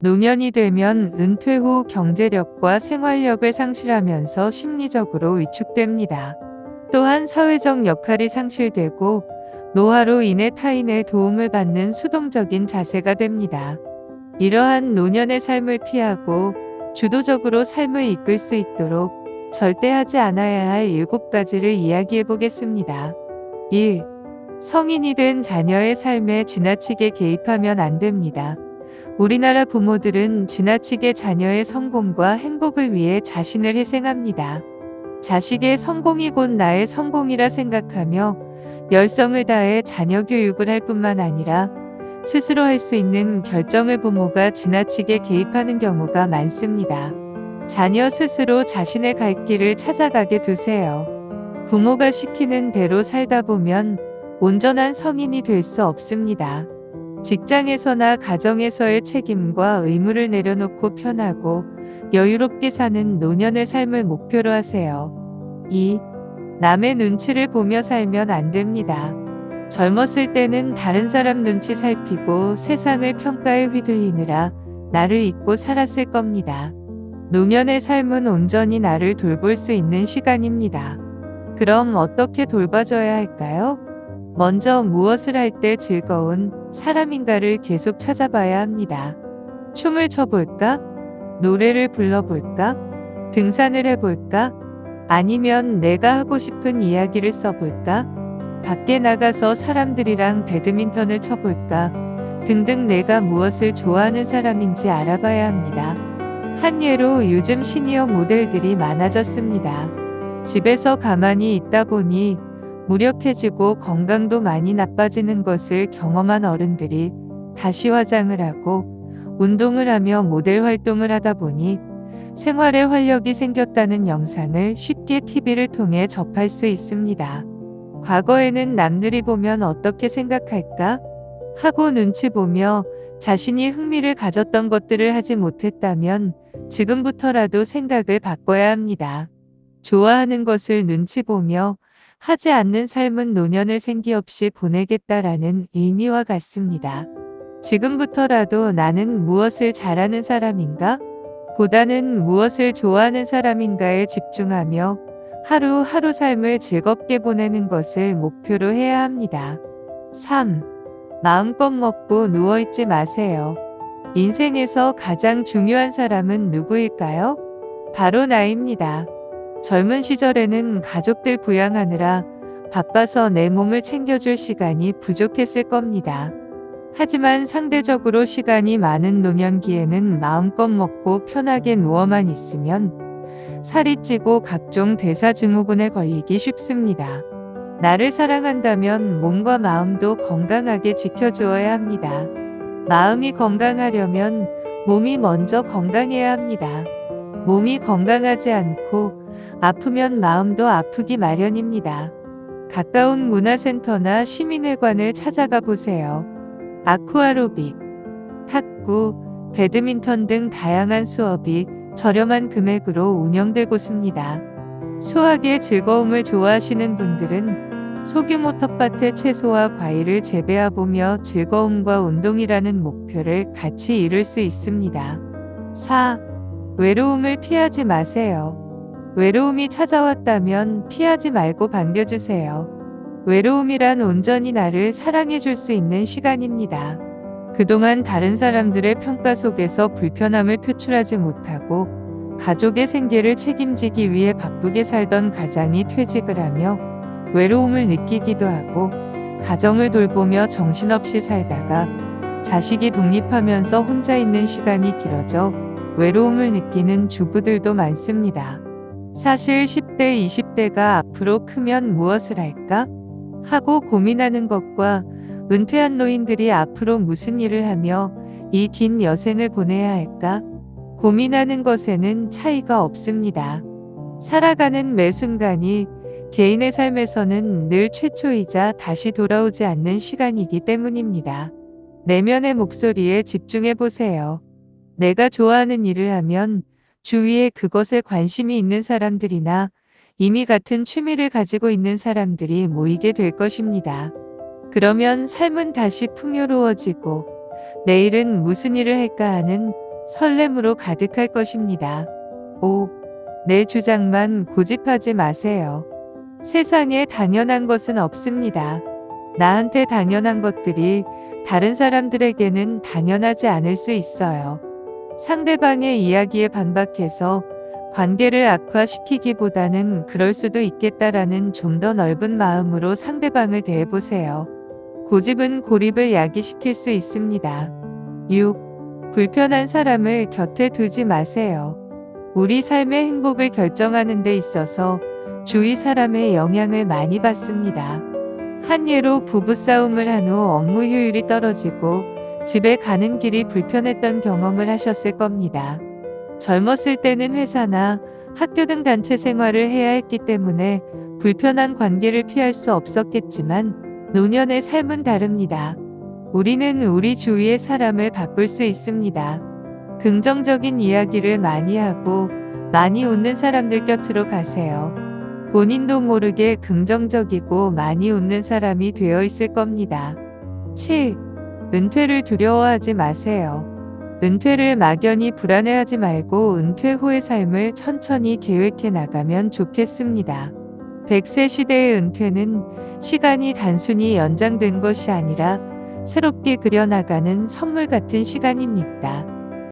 노년이 되면 은퇴 후 경제력과 생활력을 상실하면서 심리적으로 위축됩니다. 또한 사회적 역할이 상실되고 노화로 인해 타인의 도움을 받는 수동적인 자세가 됩니다. 이러한 노년의 삶을 피하고 주도적으로 삶을 이끌 수 있도록 절대 하지 않아야 할 7가지를 이야기해 보겠습니다. 1. 성인이 된 자녀의 삶에 지나치게 개입하면 안 됩니다. 우리나라 부모들은 지나치게 자녀의 성공과 행복을 위해 자신을 희생합니다. 자식의 성공이 곧 나의 성공이라 생각하며 열성을 다해 자녀 교육을 할 뿐만 아니라 스스로 할 수 있는 결정을 부모가 지나치게 개입하는 경우가 많습니다. 자녀 스스로 자신의 갈 길을 찾아가게 두세요. 부모가 시키는 대로 살다 보면 온전한 성인이 될 수 없습니다. 직장에서나 가정에서의 책임과 의무를 내려놓고 편하고 여유롭게 사는 노년의 삶을 목표로 하세요. 2. 남의 눈치를 보며 살면 안 됩니다. 젊었을 때는 다른 사람 눈치 살피고 세상을 평가에 휘둘리느라 나를 잊고 살았을 겁니다. 노년의 삶은 온전히 나를 돌볼 수 있는 시간입니다. 그럼 어떻게 돌봐줘야 할까요? 먼저 무엇을 할 때 즐거운 사람인가를 계속 찾아봐야 합니다. 춤을 춰볼까? 노래를 불러볼까? 등산을 해볼까? 아니면 내가 하고 싶은 이야기를 써볼까? 밖에 나가서 사람들이랑 배드민턴을 쳐볼까? 등등 내가 무엇을 좋아하는 사람인지 알아봐야 합니다. 한 예로 요즘 시니어 모델들이 많아졌습니다. 집에서 가만히 있다 보니 무력해지고 건강도 많이 나빠지는 것을 경험한 어른들이 다시 화장을 하고 운동을 하며 모델 활동을 하다 보니 생활에 활력이 생겼다는 영상을 쉽게 TV를 통해 접할 수 있습니다. 과거에는 남들이 보면 어떻게 생각할까? 하고 눈치 보며 자신이 흥미를 가졌던 것들을 하지 못했다면 지금부터라도 생각을 바꿔야 합니다. 좋아하는 것을 눈치 보며 하지 않는 삶은 노년을 생기 없이 보내겠다라는 의미와 같습니다. 지금부터라도 나는 무엇을 잘하는 사람인가? 보다는 무엇을 좋아하는 사람인가에 집중하며 하루하루 삶을 즐겁게 보내는 것을 목표로 해야 합니다. 3. 마음껏 먹고 누워있지 마세요. 인생에서 가장 중요한 사람은 누구일까요? 바로 나입니다. 젊은 시절에는 가족들 부양하느라 바빠서 내 몸을 챙겨줄 시간이 부족했을 겁니다. 하지만 상대적으로 시간이 많은 노년기에는 마음껏 먹고 편하게 누워만 있으면 살이 찌고 각종 대사증후군에 걸리기 쉽습니다. 나를 사랑한다면 몸과 마음도 건강하게 지켜주어야 합니다. 마음이 건강하려면 몸이 먼저 건강해야 합니다. 몸이 건강하지 않고 아프면 마음도 아프기 마련입니다. 가까운 문화센터나 시민회관을 찾아가 보세요. 아쿠아로빅, 탁구, 배드민턴 등 다양한 수업이 저렴한 금액으로 운영되고 있습니다. 수학의 즐거움을 좋아하시는 분들은 소규모 텃밭에 채소와 과일을 재배해보며 즐거움과 운동이라는 목표를 같이 이룰 수 있습니다. 4. 외로움을 피하지 마세요. 외로움이 찾아왔다면 피하지 말고 반겨주세요. 외로움이란 온전히 나를 사랑해줄 수 있는 시간입니다. 그동안 다른 사람들의 평가 속에서 불편함을 표출하지 못하고 가족의 생계를 책임지기 위해 바쁘게 살던 가장이 퇴직을 하며 외로움을 느끼기도 하고 가정을 돌보며 정신없이 살다가 자식이 독립하면서 혼자 있는 시간이 길어져 외로움을 느끼는 주부들도 많습니다. 사실 10대, 20대가 앞으로 크면 무엇을 할까? 하고 고민하는 것과 은퇴한 노인들이 앞으로 무슨 일을 하며 이 긴 여생을 보내야 할까? 고민하는 것에는 차이가 없습니다. 살아가는 매 순간이 개인의 삶에서는 늘 최초이자 다시 돌아오지 않는 시간이기 때문입니다. 내면의 목소리에 집중해 보세요. 내가 좋아하는 일을 하면 주위에 그것에 관심이 있는 사람들이나 이미 같은 취미를 가지고 있는 사람들이 모이게 될 것입니다. 그러면 삶은 다시 풍요로워지고 내일은 무슨 일을 할까 하는 설렘으로 가득할 것입니다. 5. 내 주장만 고집하지 마세요. 세상에 당연한 것은 없습니다. 나한테 당연한 것들이 다른 사람들에게는 당연하지 않을 수 있어요. 상대방의 이야기에 반박해서 관계를 악화시키기보다는 그럴 수도 있겠다라는 좀 더 넓은 마음으로 상대방을 대해보세요. 고집은 고립을 야기시킬 수 있습니다. 6. 불편한 사람을 곁에 두지 마세요. 우리 삶의 행복을 결정하는 데 있어서 주위 사람의 영향을 많이 받습니다. 한 예로 부부싸움을 한 후 업무 효율이 떨어지고 집에 가는 길이 불편했던 경험을 하셨을 겁니다. 젊었을 때는 회사나 학교 등 단체 생활을 해야 했기 때문에 불편한 관계를 피할 수 없었겠지만 노년의 삶은 다릅니다. 우리는 우리 주위의 사람을 바꿀 수 있습니다. 긍정적인 이야기를 많이 하고 많이 웃는 사람들 곁으로 가세요. 본인도 모르게 긍정적이고 많이 웃는 사람이 되어 있을 겁니다. 7. 은퇴를 두려워하지 마세요. 은퇴를 막연히 불안해하지 말고 은퇴 후의 삶을 천천히 계획해 나가면 좋겠습니다. 100세 시대의 은퇴는 시간이 단순히 연장된 것이 아니라 새롭게 그려나가는 선물 같은 시간입니다.